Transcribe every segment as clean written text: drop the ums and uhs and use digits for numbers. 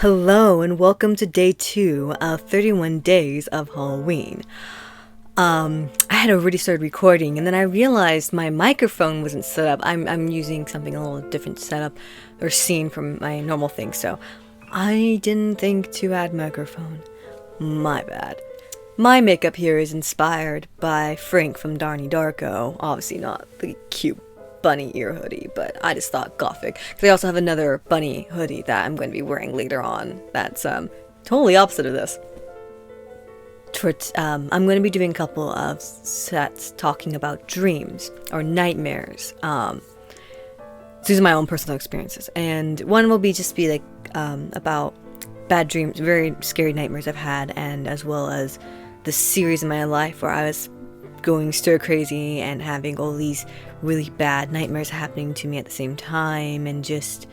Hello and welcome to day 2 of 31 days of Halloween. I had already started recording and then I realized my microphone wasn't set up. I'm using something a little different setup or scene from my normal thing, so I didn't think to add microphone. My bad. My makeup here is inspired by Frank from Darnie Darko. Obviously not the cute bunny ear hoodie, but I just thought gothic. Because I also have another bunny hoodie that I'm going to be wearing later on that's totally opposite of this. I'm going to be doing a couple of sets talking about dreams or nightmares. These are my own personal experiences, and one will be like about bad dreams, very scary nightmares I've had, and as well as the series in my life where I was going stir crazy and having all these really bad nightmares happening to me at the same time, and just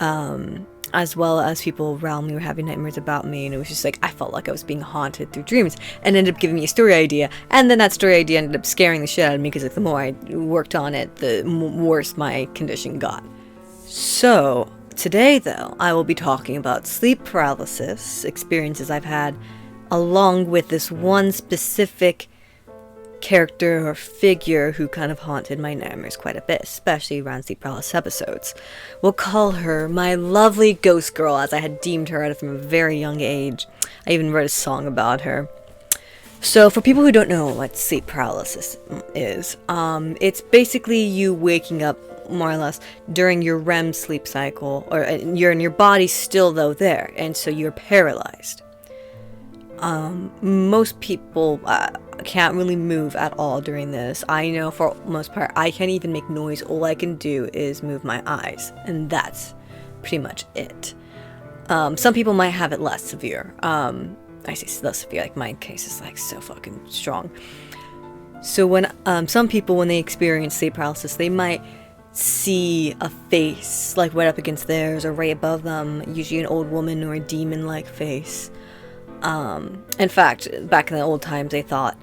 as well as people around me were having nightmares about me, and it was just like I felt like I was being haunted through dreams, and ended up giving me a story idea, and then that story idea ended up scaring the shit out of me because like, the more I worked on it, the worse my condition got. So today though, I will be talking about sleep paralysis experiences I've had, along with this one specific character or figure who kind of haunted my nightmares quite a bit, especially around sleep paralysis episodes. We'll call her my lovely ghost girl, as I had deemed her from a very young age. I even wrote a song about her. So for people who don't know what sleep paralysis is, it's basically you waking up more or less during your REM sleep cycle, or you're in your body's still though there, and so you're paralyzed. Most people can't really move at all during this. I know for the most part I can't even make noise. All I can do is move my eyes, and that's pretty much it. Some people might have it less severe. I say less severe, like my case is like so fucking strong. So when some people, when they experience sleep paralysis, they might see a face like right up against theirs or right above them, usually an old woman or a demon-like face. In fact, back in the old times, they thought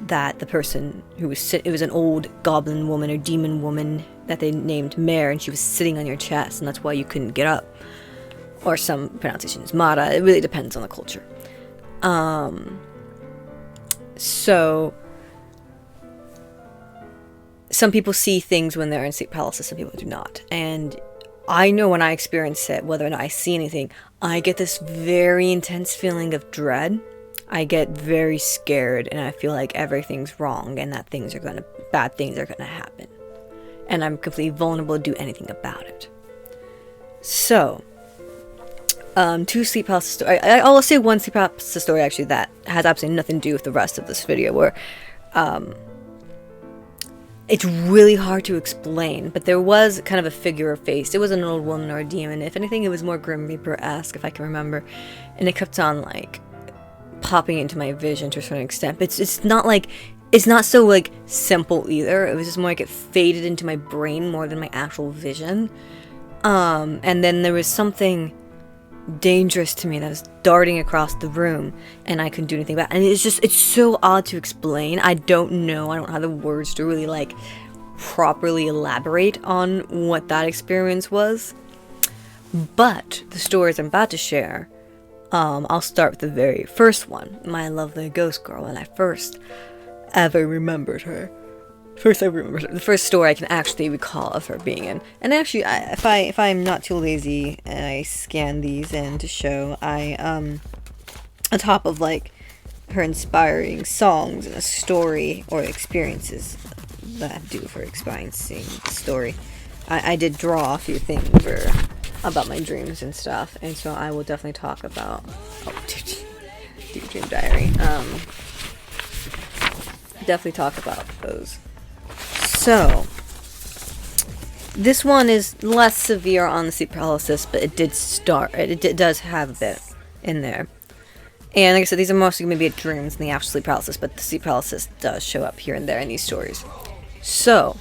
that the person who was it was an old goblin woman or demon woman that they named Mare, and she was sitting on your chest, and that's why you couldn't get up. Or some pronunciation is Mara. It really depends on the culture. So some people see things when they're in sleep paralysis, some people do not. And I know when I experience it, whether or not I see anything, I get this very intense feeling of dread. I get very scared, and I feel like everything's wrong, and that bad things are gonna happen, and I'm completely vulnerable to do anything about it. So, two sleep paralysis story. I'll say one sleep paralysis story actually that has absolutely nothing to do with the rest of this video, where it's really hard to explain, but there was kind of a figure of face. It wasn't an old woman or a demon. If anything, it was more Grim Reaper-esque, if I can remember. And it kept on, like, popping into my vision to a certain extent. But it's not so, like, simple either. It was just more like it faded into my brain more than my actual vision. And then there was something dangerous to me that was darting across the room, and I couldn't do anything about it. And it's so odd to explain. I don't have the words to really like properly elaborate on what that experience was. But the stories I'm about to share, I'll start with the very first one, my lovely ghost girl, when I first ever remembered her. The first story I can actually recall of her being in. And actually, if I'm not too lazy and I scan these in to show, on top of like her inspiring songs and a story or experiences that have to do with her experiencing the story, I did draw a few things about my dreams and stuff, and so I will definitely talk about Deep Dream Diary. Definitely talk about those. So, this one is less severe on the sleep paralysis, but it does have a bit in there. And like I said, these are mostly going to be dreams than the actual sleep paralysis, but the sleep paralysis does show up here and there in these stories. So,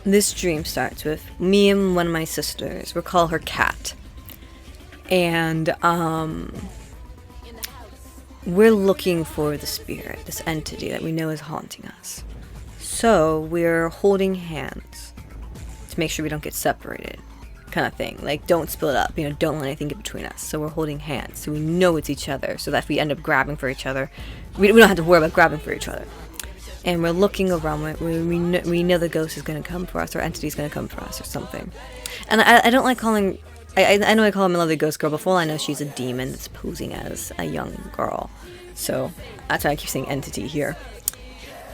this dream starts with me and one of my sisters. We'll call her Kat. And, we're looking for the spirit, this entity that we know is haunting us. So we're holding hands to make sure we don't get separated. kind of thing. Like, don't split up, you know, don't let anything get between us. So we're holding hands, so we know it's each other, so that if we end up grabbing for each other, we don't have to worry about grabbing for each other. And we're looking around, we know the ghost is going to come for us, or entity is going to come for us, or something. And I don't like calling, I know I call him a lovely ghost girl, but for all I know, she's a demon that's posing as a young girl. So that's why I keep saying entity here.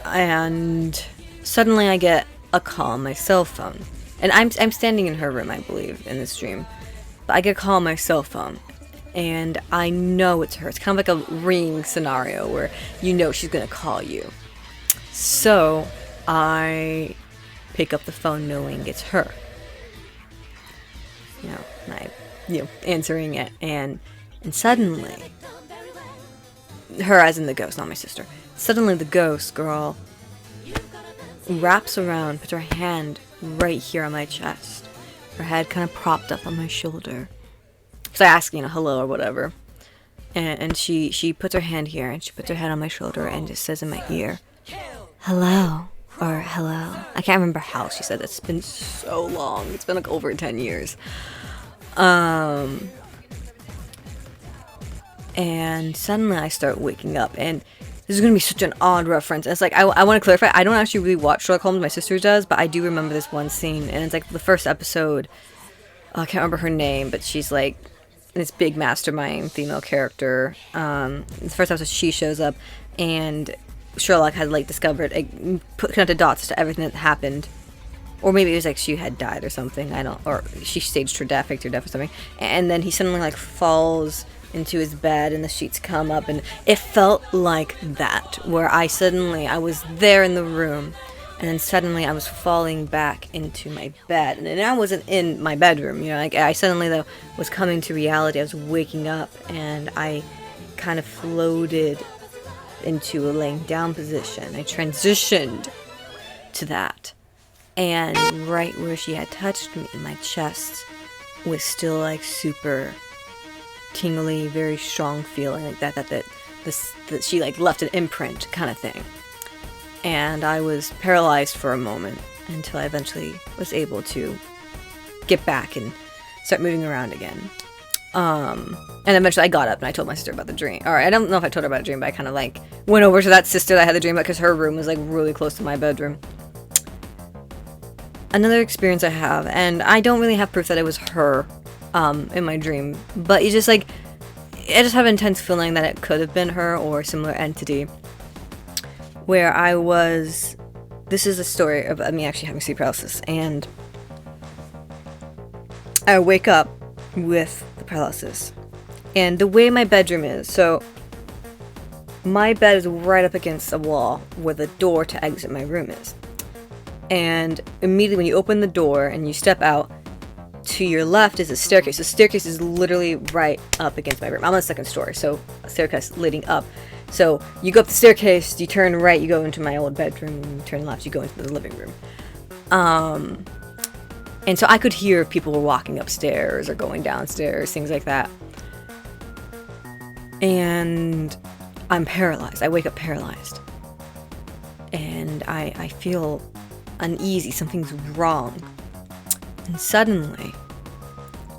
And suddenly I get a call on my cell phone. And I'm standing in her room, I believe, in this dream. But I get a call on my cell phone. And I know it's her. It's kind of like a ring scenario where you know she's going to call you. So I pick up the phone knowing it's her. You know, answering it. And suddenly, her as in the ghost, not my sister. Suddenly the ghost girl wraps around, puts her hand right here on my chest. Her head kind of propped up on my shoulder. So I ask, you know, hello or whatever. And she puts her hand here, and she puts her head on my shoulder and just says in my ear, hello, or hello. I can't remember how she said it. It's been so long. It's been like over 10 years. And suddenly I start waking up, and this is going to be such an odd reference. And it's like, I want to clarify, I don't actually really watch Sherlock Holmes, my sister does, but I do remember this one scene, and it's like the first episode, I can't remember her name, but she's like this big mastermind female character. The first episode, she shows up, and Sherlock had like discovered, connected dots to everything that happened. Or maybe it was like she had died or something, or she staged her death, faked her death or something. And then he suddenly like falls into his bed and the sheets come up, and it felt like that, where I was there in the room, and then suddenly I was falling back into my bed, and I wasn't in my bedroom, you know, like I suddenly though was coming to reality. I was waking up, and I kind of floated into a laying down position. I transitioned to that, and right where she had touched me, my chest was still like super tingly, very strong feeling, like that she like left an imprint kind of thing. And I was paralyzed for a moment until I eventually was able to get back and start moving around again. And eventually I got up and I told my sister about the dream. Or I don't know if I told her about the dream, but I kind of like went over to that sister that I had the dream about, because her room was like really close to my bedroom. Another experience I have, and I don't really have proof that it was her in my dream, but you just like, I just have an intense feeling that it could have been her or a similar entity, where this is a story of me actually having sleep paralysis, and I wake up with the paralysis. And the way my bedroom is, so my bed is right up against a wall where the door to exit my room is. And immediately when you open the door and you step out, to your left is a staircase. The staircase is literally right up against my room. I'm on the second story, so a staircase leading up. So you go up the staircase, you turn right, you go into my old bedroom, and you turn left, you go into the living room. And so I could hear if people were walking upstairs or going downstairs, things like that. And I'm paralyzed. I wake up paralyzed. And I feel uneasy. Something's wrong. And suddenly,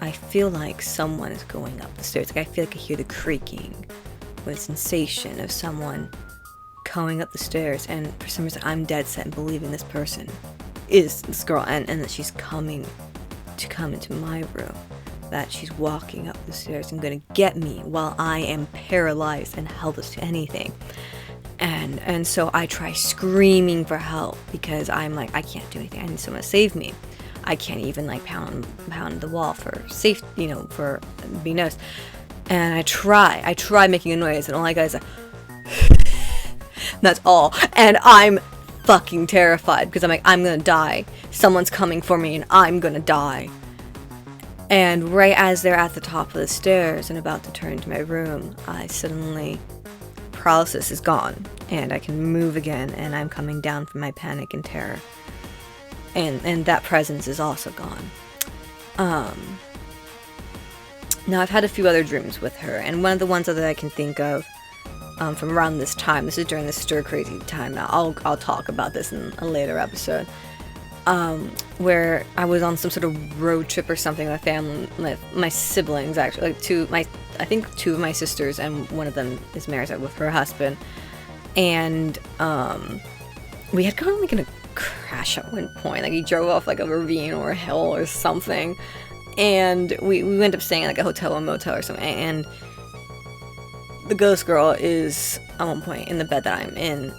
I feel like someone is going up the stairs. Like I feel like I hear the creaking with a sensation of someone going up the stairs. And for some reason, I'm dead set in believing this person is this girl, and that she's coming to come into my room. That she's walking up the stairs and gonna get me while I am paralyzed and helpless to anything. And so I try screaming for help, because I'm like, I can't do anything. I need someone to save me. I can't even like pound the wall for safe, you know, for being noticed. And I try making a noise, and all I got is like, that's all. And I'm fucking terrified, because I'm like, I'm gonna die. Someone's coming for me, and I'm gonna die. And right as they're at the top of the stairs and about to turn into my room, paralysis is gone, and I can move again, and I'm coming down from my panic and terror. And that presence is also gone. Now I've had a few other dreams with her, and one of the ones that I can think of from around this time, this is during the stir crazy time. Now I'll talk about this in a later episode. where I was on some sort of road trip or something with family, with my siblings, actually, like I think two of my sisters, and one of them is married with her husband, and we had gone like in a crash at one point, like he drove off like a ravine or a hill or something, and we ended up staying at like a hotel or motel or something, and the ghost girl is at one point in the bed that I'm in.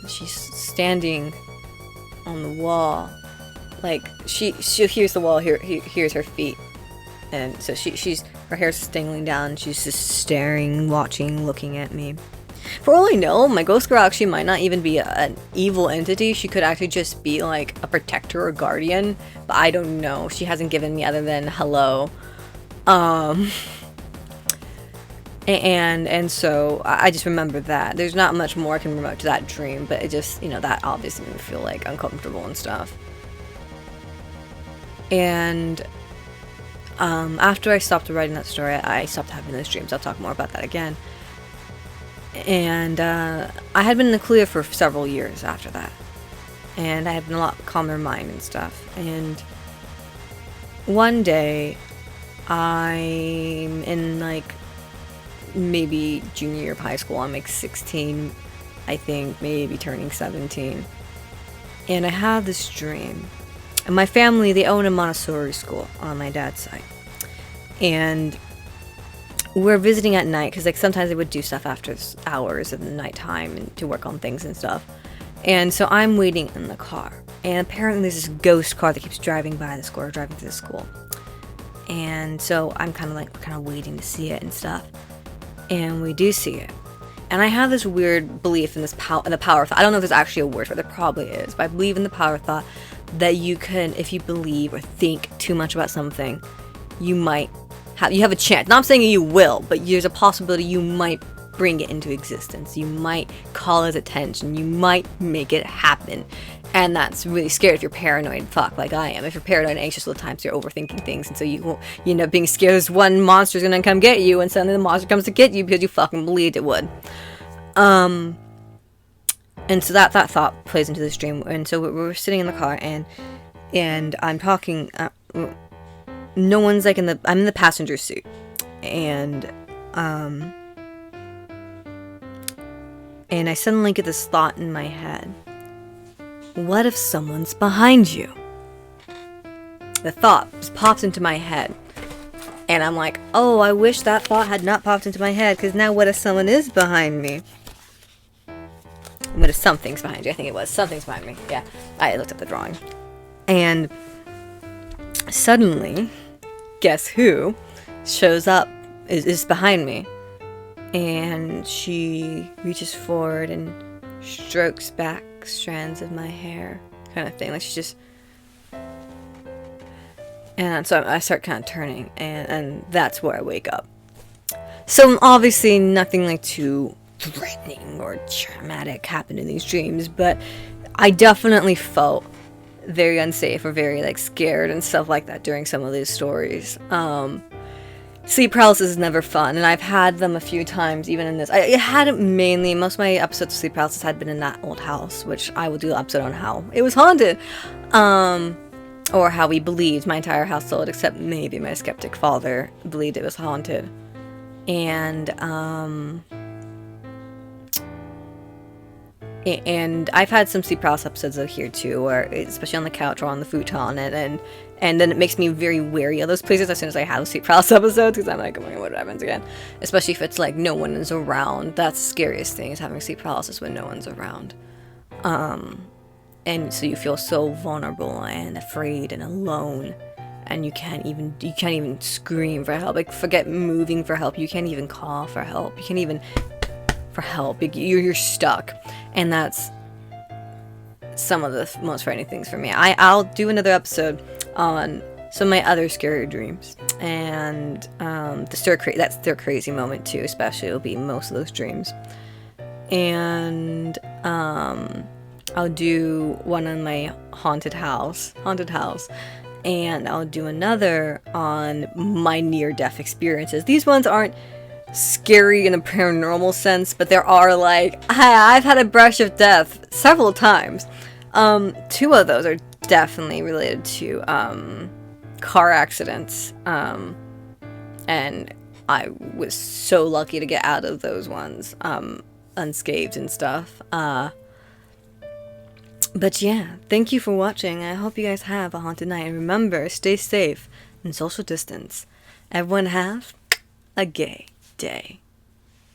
She's standing on the wall, like she hears the wall, hears her feet, and so she's her hair's dangling down. She's just staring, watching, looking at me. For all I know, my ghost girl actually might not even be an evil entity. She could actually just be like a protector or guardian, but I don't know. She hasn't given me other than hello. And so I just remember that. There's not much more I can remember to that dream, but it just, that obviously made me feel like uncomfortable and stuff. And after I stopped writing that story, I stopped having those dreams. I'll talk more about that again. And I had been in the clear for several years after that, and I had been a lot calmer mind and stuff. And one day, I'm in like maybe junior year of high school. I'm like 16, I think, maybe turning 17, and I had this dream. And my family, they own a Montessori school on my dad's side, and we're visiting at night because like sometimes they would do stuff after hours of the nighttime and to work on things and stuff. And so I'm waiting in the car, and apparently there's this ghost car that keeps driving by the school, or driving to the school. And so I'm kind of waiting to see it and stuff. And we do see it. And I have this weird belief in in the power of thought. I don't know if there's actually a word for it, there probably is, but I believe in the power of thought, that you can, if you believe or think too much about something, you have a chance. Not saying you will, but there's a possibility you might bring it into existence. You might call his attention. You might make it happen. And that's really scary if you're paranoid, like I am. If you're paranoid and anxious all the time, so you're overthinking things, and so you end up being scared this one monster's gonna come get you, and suddenly the monster comes to get you because you fucking believed it would. And so that thought plays into this dream. And so we're sitting in the car, and I'm talking. No one's like I'm in the passenger seat, and I suddenly get this thought in my head. What if someone's behind you? The thought just pops into my head, and I'm like, oh, I wish that thought had not popped into my head, because now what if someone is behind me? What if something's behind you? I think it was something's behind me. Yeah, I looked up the drawing, and suddenly, guess who shows up, is behind me, and she reaches forward and strokes back strands of my hair, kind of thing, like she's just, and so I start kind of turning, and that's where I wake up. So obviously nothing like too threatening or traumatic happened in these dreams, but I definitely felt very unsafe or very like scared and stuff like that during some of these stories. Sleep paralysis is never fun, and I've had them a few times, even in this. I had it mainly, most of my episodes of sleep paralysis had been in that old house, which I will do an episode on how it was haunted, or how we believed, my entire household, except maybe my skeptic father, believed it was haunted. And I've had some sleep paralysis episodes of here too, where especially on the couch or on the futon, and then it makes me very wary of those places as soon as I have sleep paralysis episodes, because I'm like, oh my god, what happens again? Especially if it's like no one is around. That's the scariest thing, is having sleep paralysis when no one's around. And so you feel so vulnerable and afraid and alone, and you can't even scream for help. Like, forget moving for help. You can't even call for help. You can't even for help. You're stuck, and that's some of the most frightening things for me. I'll do another episode on some of my other scary dreams, and that's their crazy moment too, especially will be most of those dreams. And I'll do one on my haunted house, and I'll do another on my near-death experiences. These ones aren't scary in a paranormal sense, but there are like, I've had a brush of death several times. Two of those are definitely related to car accidents, and I was so lucky to get out of those ones unscathed and stuff. But yeah, thank you for watching. I hope you guys have a haunted night, and remember, stay safe and social distance. Everyone have a gay day.